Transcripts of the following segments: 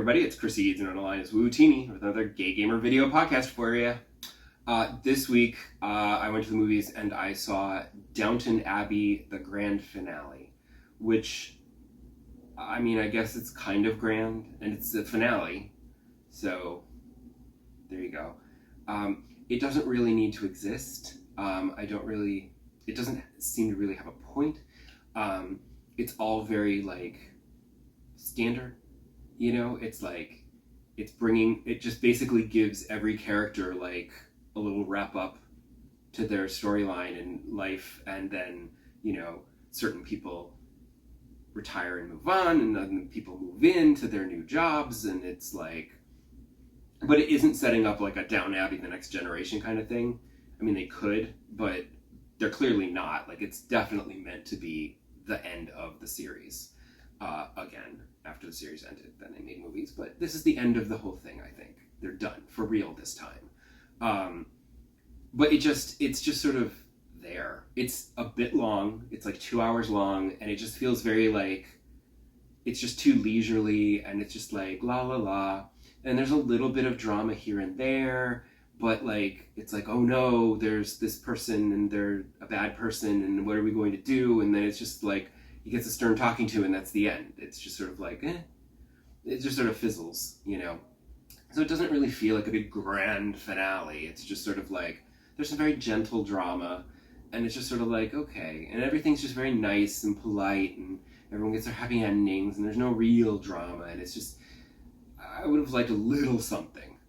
everybody, it's Chris Eads, and on the line is Wootini with another Gay Gamer video podcast for you. This week, I went to the movies and I saw Downton Abbey, the grand finale, which, I mean, I guess it's kind of grand, and it's the finale, so there you go. It doesn't really need to exist. It doesn't seem to really have a point. It's all very, standard, it just basically gives every character, a little wrap up to their storyline and life, and then, certain people retire and move on, and then people move into their new jobs, and it's but it isn't setting up like a Downton Abbey, the Next Generation kind of thing. I mean, they could, but they're clearly not. It's definitely meant to be the end of the series. Again, after the series ended, then they made movies, but this is the end of the whole thing. I think they're done for real this time. But it's just sort of there. It's a bit long. It's 2 hours long, and it just feels very it's just too leisurely, and it's just la la la. And there's a little bit of drama here and there, but it's oh no, there's this person and they're a bad person, and what are we going to do? And then it's just he gets a stern talking to, and that's the end. It's just sort of it just sort of fizzles, So it doesn't really feel like a big grand finale. It's just sort of there's some very gentle drama, and it's just sort of okay. And everything's just very nice and polite, and everyone gets their happy endings, and there's no real drama. And it's just, I would have liked a little something,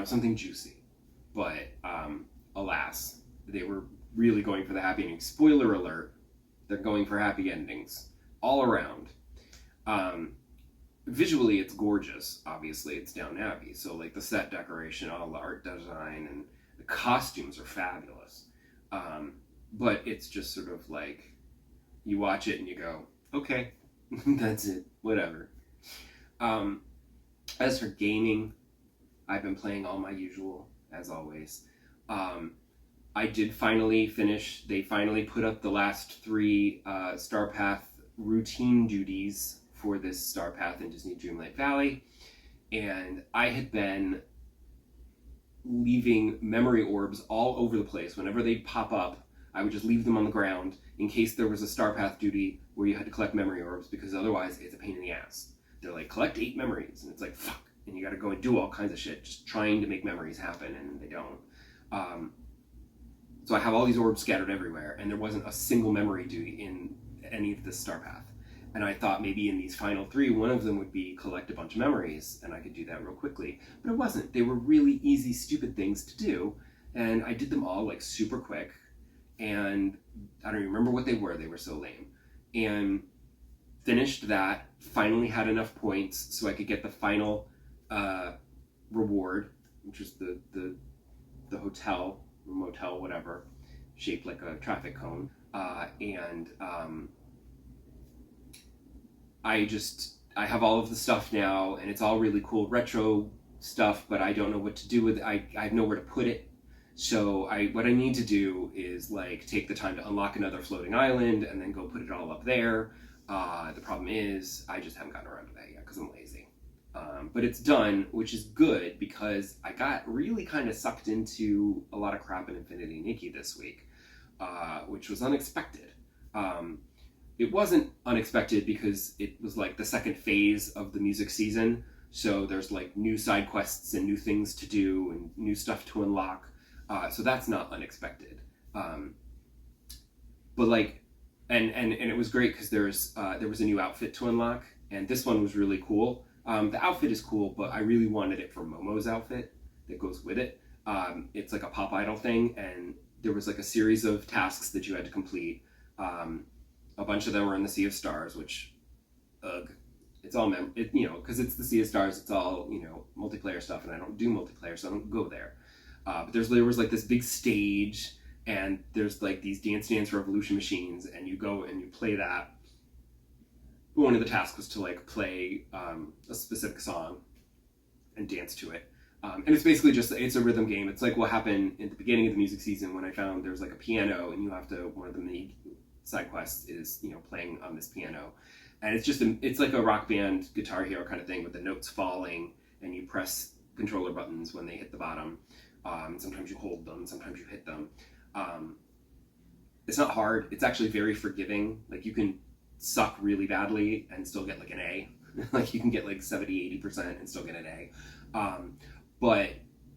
something juicy. But alas, they were really going for the happy ending. Spoiler alert. They're going for happy endings all around. Visually, it's gorgeous. Obviously, it's Downton Abbey. So, the set decoration, all the art design, and the costumes are fabulous. But it's just sort of you watch it and you go, okay, that's it, whatever. As for gaming, I've been playing all my usual, as always. I did finally finish. They finally put up the last 3 Star Path routine duties for this Star Path in Disney Dreamlight Valley, and I had been leaving memory orbs all over the place. Whenever they pop up, I would just leave them on the ground in case there was a Star Path duty where you had to collect memory orbs, because otherwise it's a pain in the ass. They're collect 8 memories, and it's fuck, and you gotta go and do all kinds of shit just trying to make memories happen, and they don't. So I have all these orbs scattered everywhere, and there wasn't a single memory duty in any of this Star Path. And I thought maybe in these final 3, one of them would be collect a bunch of memories, and I could do that real quickly. But it wasn't. They were really easy, stupid things to do, and I did them all super quick, and I don't even remember what they were. They were so lame. And finished that, finally had enough points so I could get the final reward, which was the hotel, motel, whatever, shaped like a traffic cone. I have all of the stuff now, and it's all really cool retro stuff, but I don't know what to do with it. I have nowhere to put it. So what I need to do is take the time to unlock another floating island and then go put it all up there. The problem is I just haven't gotten around to that yet because I'm lazy. But it's done, which is good, because I got really kind of sucked into a lot of crap in Infinity Nikki this week, which was unexpected. It wasn't unexpected because it was the second phase of the music season, so there's new side quests and new things to do and new stuff to unlock, so that's not unexpected. But and it was great because there was a new outfit to unlock, and this one was really cool. The outfit is cool, but I really wanted it for Momo's outfit that goes with it. It's a pop idol thing, and there was a series of tasks that you had to complete. A bunch of them were in the Sea of Stars, which, it's all, because it's the Sea of Stars, it's all, multiplayer stuff, and I don't do multiplayer, so I don't go there. But there was this big stage, and there's these Dance Dance Revolution machines, and you go and you play that. One of the tasks was to play a specific song and dance to it. And it's basically it's a rhythm game. It's what happened at the beginning of the music season when I found there's a piano, and you have to, one of the mini side quests is, playing on this piano. And it's like a Rock Band Guitar Hero kind of thing with the notes falling, and you press controller buttons when they hit the bottom. Sometimes you hold them, sometimes you hit them. It's not hard. It's actually very forgiving. Like, you can suck really badly and still get like an A. Like, you can get like 70-80% and still get an A. But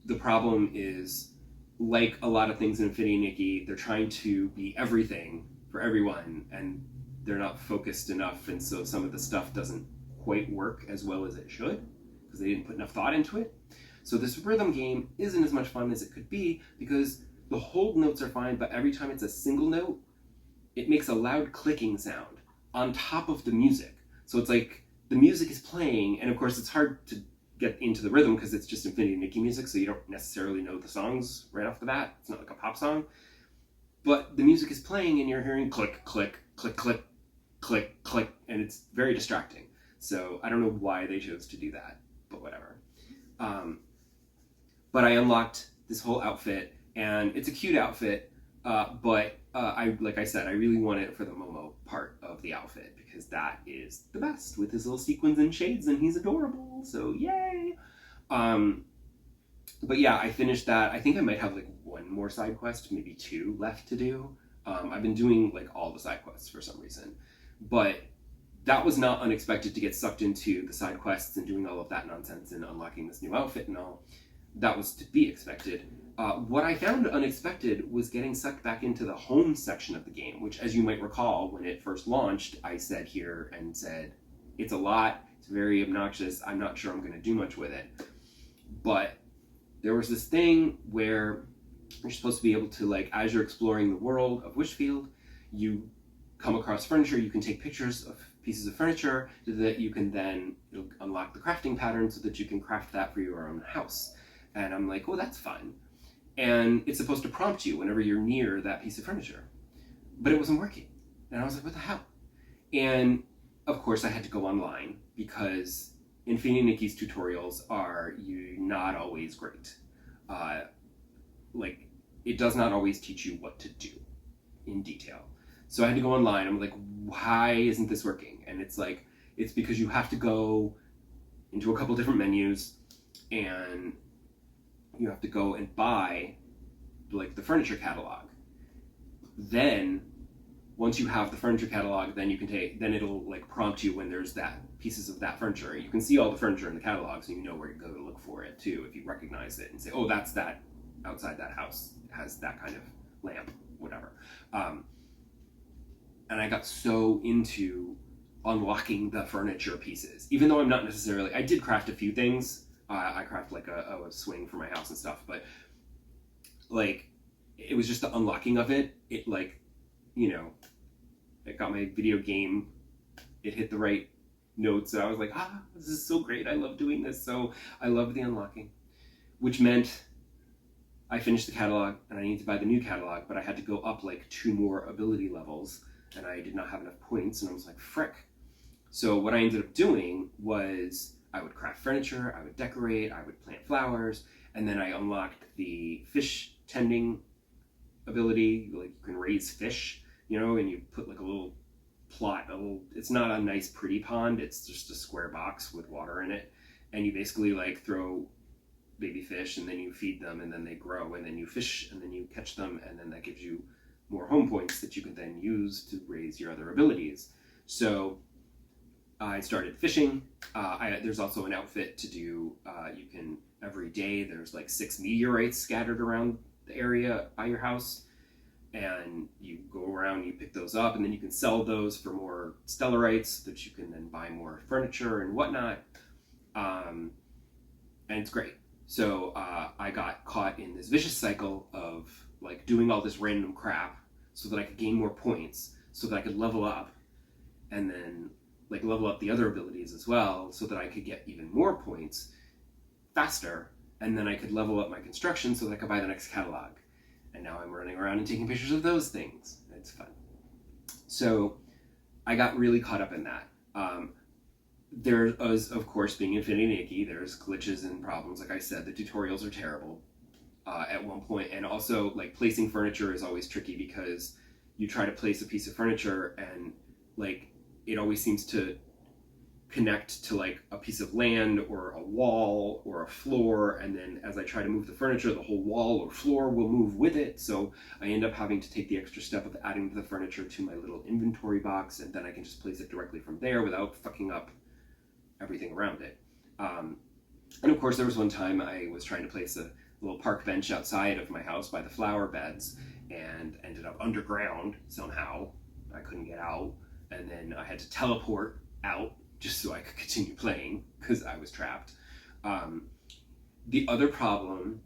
the problem is, like a lot of things in Infinity Nikki, they're trying to be everything for everyone, and they're not focused enough, and so some of the stuff doesn't quite work as well as it should because they didn't put enough thought into it. So this rhythm game isn't as much fun as it could be because the hold notes are fine, but every time it's a single note, it makes a loud clicking sound on top of the music. So it's like the music is playing, and of course it's hard to get into the rhythm because it's just Infinity Nikki music, so you don't necessarily know the songs right off the bat. It's not like a pop song. But the music is playing and you're hearing click, click, click, click, click, click, and it's very distracting. So I don't know why they chose to do that, but whatever. But I unlocked this whole outfit, and it's a cute outfit, but like I said, I really want it for the Momo part of the outfit because that is the best with his little sequins and shades, and he's adorable, so yay! But yeah, I finished that. I think I might have like one more side quest, maybe 2 left to do. I've been doing like all the side quests for some reason, but that was not unexpected to get sucked into the side quests and doing all of that nonsense and unlocking this new outfit and all. That was to be expected. What I found unexpected was getting sucked back into the home section of the game, which, as you might recall, when it first launched, I said here and said, it's a lot, it's very obnoxious, I'm not sure I'm going to do much with it. But there was this thing where you're supposed to be able to, like, as you're exploring the world of Wishfield, you come across furniture, you can take pictures of pieces of furniture so that you can then unlock the crafting pattern so that you can craft that for your own house. And I'm like, oh, that's fun. And it's supposed to prompt you whenever you're near that piece of furniture. But it wasn't working. And I was like, what the hell? And of course I had to go online because Infinity Nikki's tutorials are not always great. Like, it does not always teach you what to do in detail. So I had to go online. I'm like, why isn't this working? And it's like, it's because you have to go into a couple different menus and you have to go and buy like the furniture catalog. Then once you have the furniture catalog, then you can then it'll like prompt you when there's that pieces of that furniture. You can see all the furniture in the catalog, so you know where to go to look for it too if you recognize it and say, oh, that's that outside that house has that kind of lamp, whatever. And I got so into unlocking the furniture pieces, even though I'm not necessarily, I did craft a few things. I craft like a swing for my house and stuff, but like it was just the unlocking of it. It like, you know, it got my video game, it hit the right notes, and I was like, this is so great. I love doing this. So I love the unlocking, which meant I finished the catalog and I needed to buy the new catalog, but I had to go up like 2 more ability levels and I did not have enough points, and I was like, frick. So what I ended up doing was I would craft furniture, I would decorate, I would plant flowers, and then I unlocked the fish tending ability. Like, you can raise fish, you know, and you put like a little plot, it's not a nice pretty pond, it's just a square box with water in it, and you basically like throw baby fish and then you feed them and then they grow and then you fish and then you catch them, and then that gives you more home points that you can then use to raise your other abilities. So I started fishing. There's also an outfit to do, you can, every day there's like 6 meteorites scattered around the area by your house, and you go around, you pick those up, and then you can sell those for more stellarites so that you can then buy more furniture and whatnot. And it's great. So I got caught in this vicious cycle of like doing all this random crap so that I could gain more points, so that I could level up, and then like level up the other abilities as well, so that I could get even more points faster, and then I could level up my construction so that I could buy the next catalog. And now I'm running around and taking pictures of those things. It's fun. So I got really caught up in that. There was, of course, being Infinity Nikki, there's glitches and problems. Like I said, the tutorials are terrible at one point. And also, like, placing furniture is always tricky because you try to place a piece of furniture and, like, it always seems to connect to like a piece of land or a wall or a floor, and then as I try to move the furniture, the whole wall or floor will move with it, so I end up having to take the extra step of adding the furniture to my little inventory box, and then I can just place it directly from there without fucking up everything around it. And of course there was one time I was trying to place a little park bench outside of my house by the flower beds and ended up underground somehow. I couldn't get out, and then I had to teleport out just so I could continue playing because I was trapped. The other problem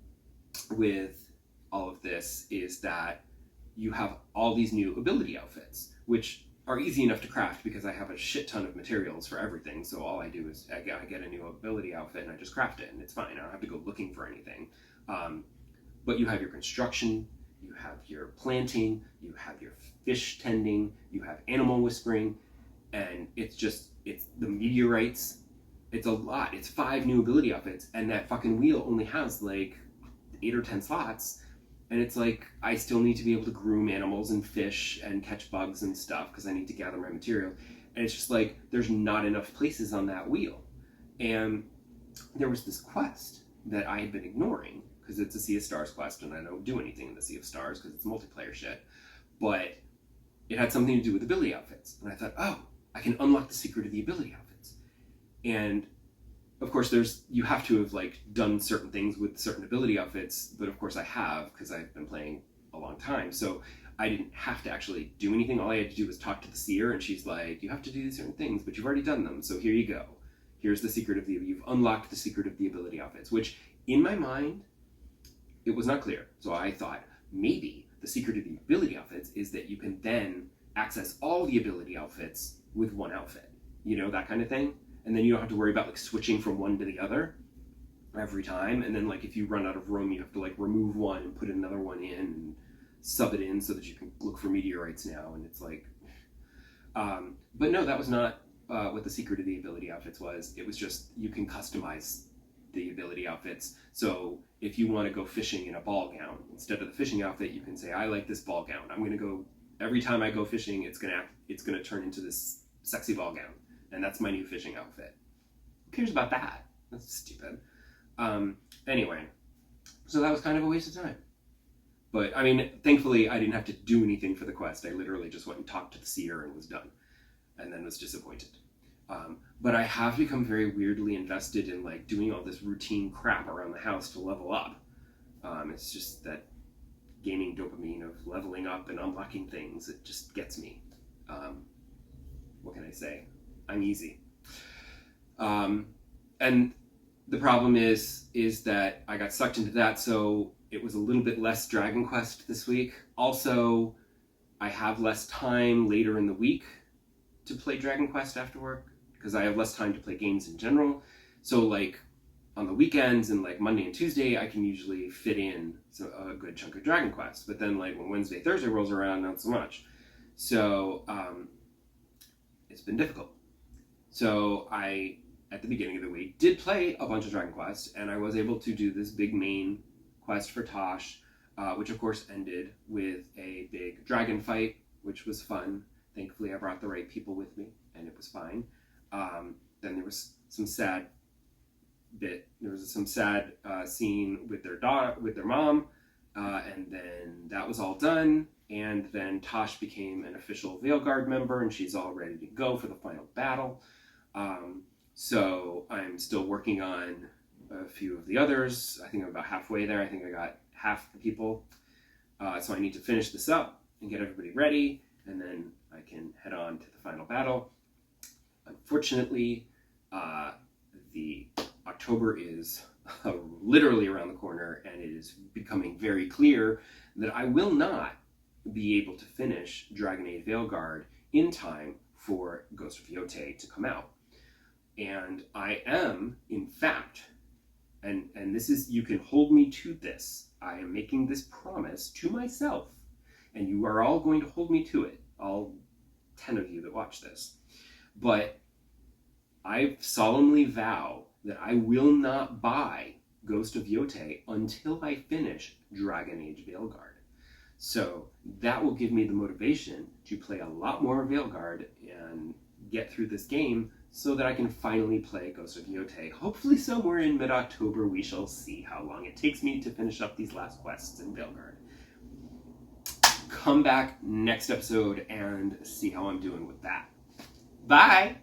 with all of this is that you have all these new ability outfits, which are easy enough to craft because I have a shit ton of materials for everything. So all I do is I get a new ability outfit and I just craft it, and it's fine. I don't have to go looking for anything. But you have your construction, you have your planting, you have your fish tending, you have animal whispering, and it's the meteorites. It's a lot. It's 5 new ability outfits, and that fucking wheel only has like 8 or 10 slots. And it's like, I still need to be able to groom animals and fish and catch bugs and stuff because I need to gather my material. And it's just like, there's not enough places on that wheel. And there was this quest that I had been ignoring because it's a Sea of Stars quest, and I don't do anything in the Sea of Stars because it's multiplayer shit. But it had something to do with ability outfits. And I thought, oh, I can unlock the secret of the ability outfits. And of course you have to have like done certain things with certain ability outfits, but of course I have because I've been playing a long time. So I didn't have to actually do anything. All I had to do was talk to the seer, and she's like, you have to do these certain things, but you've already done them. So here you go. Here's the secret of you've unlocked the secret of the ability outfits, which in my mind, it was not clear. So I thought maybe the secret of the ability outfits is that you can then access all the ability outfits with one outfit, you know, that kind of thing. And then you don't have to worry about like switching from one to the other every time. And then like if you run out of room, you have to like remove one and put another one in and sub it in so that you can look for meteorites now. And it's like, but no, that was not what the secret of the ability outfits was. It was just, you can customize the ability outfits. So if you want to go fishing in a ball gown, instead of the fishing outfit, you can say, I like this ball gown. I'm going to go, every time I go fishing, it's going to turn into this sexy ball gown. And that's my new fishing outfit. Who cares about that? That's stupid. Anyway, so that was kind of a waste of time. But I mean, thankfully I didn't have to do anything for the quest. I literally just went and talked to the seer and was done. And then was disappointed. But I have become very weirdly invested in like doing all this routine crap around the house to level up. It's just that gaining dopamine of leveling up and unlocking things, it just gets me. What can I say? I'm easy. And the problem is that I got sucked into that, so it was a little bit less Dragon Quest this week. Also, I have less time later in the week to play Dragon Quest after work, because I have less time to play games in general. So like on the weekends and like Monday and Tuesday, I can usually fit in a good chunk of Dragon Quest. But then like when Wednesday, Thursday rolls around, not so much. So it's been difficult. So I, at the beginning of the week, did play a bunch of Dragon Quest, and I was able to do this big main quest for Tosh, which of course ended with a big dragon fight, which was fun. Thankfully, I brought the right people with me, and it was fine. Then there was some sad scene with their daughter, with their mom, and then that was all done. And then Tosh became an official Veilguard member, and she's all ready to go for the final battle. So I'm still working on a few of the others. I think I'm about halfway there. I think I got half the people. So I need to finish this up and get everybody ready, and then I can head on to the final battle. Unfortunately, the October is literally around the corner, and it is becoming very clear that I will not be able to finish Dragon Age Veilguard in time for Ghost of Yotei to come out. And I am, in fact, and this is, you can hold me to this, I am making this promise to myself, and you are all going to hold me to it, all 10 of you that watch this. But I solemnly vow that I will not buy Ghost of Yotei until I finish Dragon Age Veilguard. So that will give me the motivation to play a lot more Veilguard and get through this game so that I can finally play Ghost of Yotei. Hopefully somewhere in mid-October. We shall see how long it takes me to finish up these last quests in Veilguard. Come back next episode and see how I'm doing with that. Bye!